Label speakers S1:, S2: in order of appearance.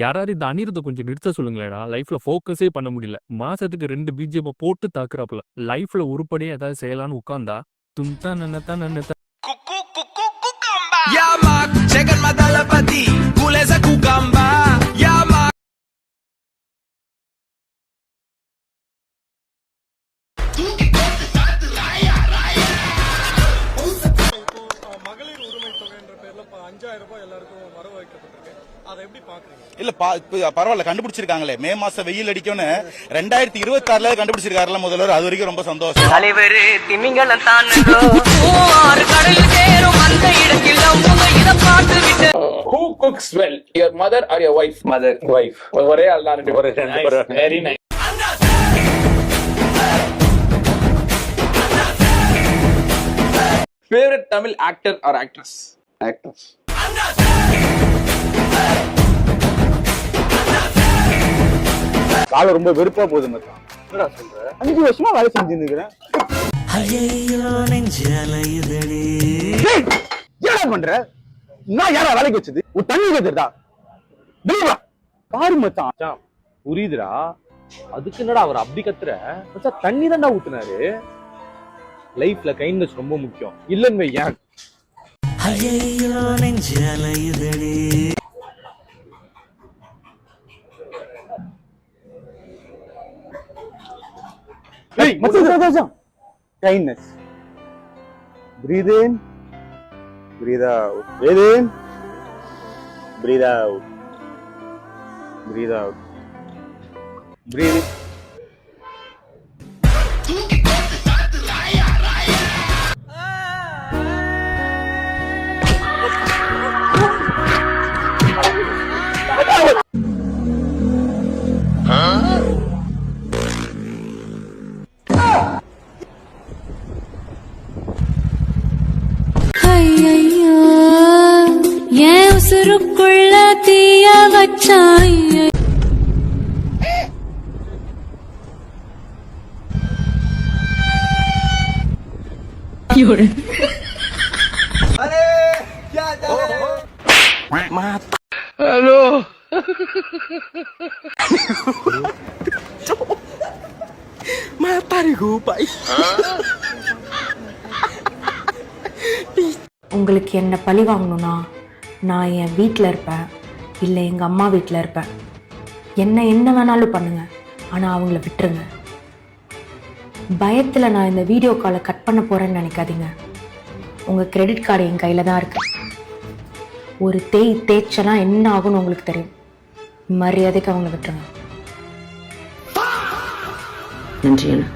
S1: யாராவது இந்த அனிருத்த கொஞ்சம் நிறுத்த சொல்லுங்களேடா. லைஃப்ல ஃபோக்கஸே பண்ண முடியல. மாசத்துக்கு 2 பிஜிஎம் போட்டு தாக்குறாப்புல. லைஃப்ல உருப்படியா ஏதாவது செய்யலாம்னு உட்கார்ந்தா தும்தா நன்னதா நன்னதா.
S2: Yamak, chegan madalapati, kuleza kukamba. Yamak.
S3: மகளிர் உரிமை தொகை என்ற பேர்ல 5000 ரூபாய் எல்லாருக்கும் வரவு வைக்கப்பட்டிருக்கு. அதை எப்படி பாக்குறீங்க?
S4: இல்ல பரவாயில்ல, கண்டுபிடிச்சிருக்காங்களே. மே மாசம் வெயில் அடிக்கும்னு 2026ல கண்டுபிடிச்சிருக்காருல முதல்வர். அது வரைக்கும் ரொம்ப சந்தோஷம்.
S5: தலைவர் திமிங்கலம் தானோ ஆறு கடல் சேரும் அந்த இடத்தில் அவங்க இத பார்த்து விட்டு.
S6: Who cooks well, your mother or your wife? Wife. ஒரே ஆள் தான் ரெண்டு. Very nice. Favorite Tamil actor or actress? Actress.
S7: கால ரொம்ப வெறுப்பா போகுது மச்சான். என்னடா சொல்ற? 5 வருஷமா வேலை செஞ்சுட்டு இருக்கேன்.
S2: ஐயோ நெஞ்சலையுதடி.
S7: என்னடா பண்ற? நான் யாரா வேலைக்கு வச்சது? ஒரு தண்ணி கேக்குறதா? வெளிய பாரு மச்சான். புரியுதுடா. அதுக்கு என்னடா அவர் அப்படி கத்துற? மச்சான் தண்ணி தான்டா ஊத்துனாரு. லைஃப்ல கைண்ட்னஸ் ரொம்ப முக்கியம். இல்லன்னு வையேன்.
S2: ஐயோ நெஞ்சலையுதடி.
S7: Hey, மச்சான். Kindness. Breathe in. Breathe out. Breathe in. Breathe out. Breathe out. Breathe in.
S8: ஐயையோ ஏன் உசுருக்குள்ள தீய வச்சாய்.
S6: Hello.
S9: உங்களுக்கு என்ன பழி வாங்கணும்னா நான் என் வீட்டில் இருப்பேன், இல்லை எங்கள் அம்மா வீட்டில் இருப்பேன். என்ன வேணாலும் பண்ணுங்க, ஆனால் அவங்கள விட்டுருங்க. பயத்தில் நான் இந்த வீடியோ காலை கட் பண்ண போகிறேன்னு நினைக்காதீங்க. உங்கள் கிரெடிட் கார்டு என் கையில் தான் இருக்கு. ஒரு தேய்ச்சனா என்ன ஆகும்னு உங்களுக்கு தெரியும். மரியாதைக்கு அவங்கள விட்டுருங்க. நன்றி அண்ணா.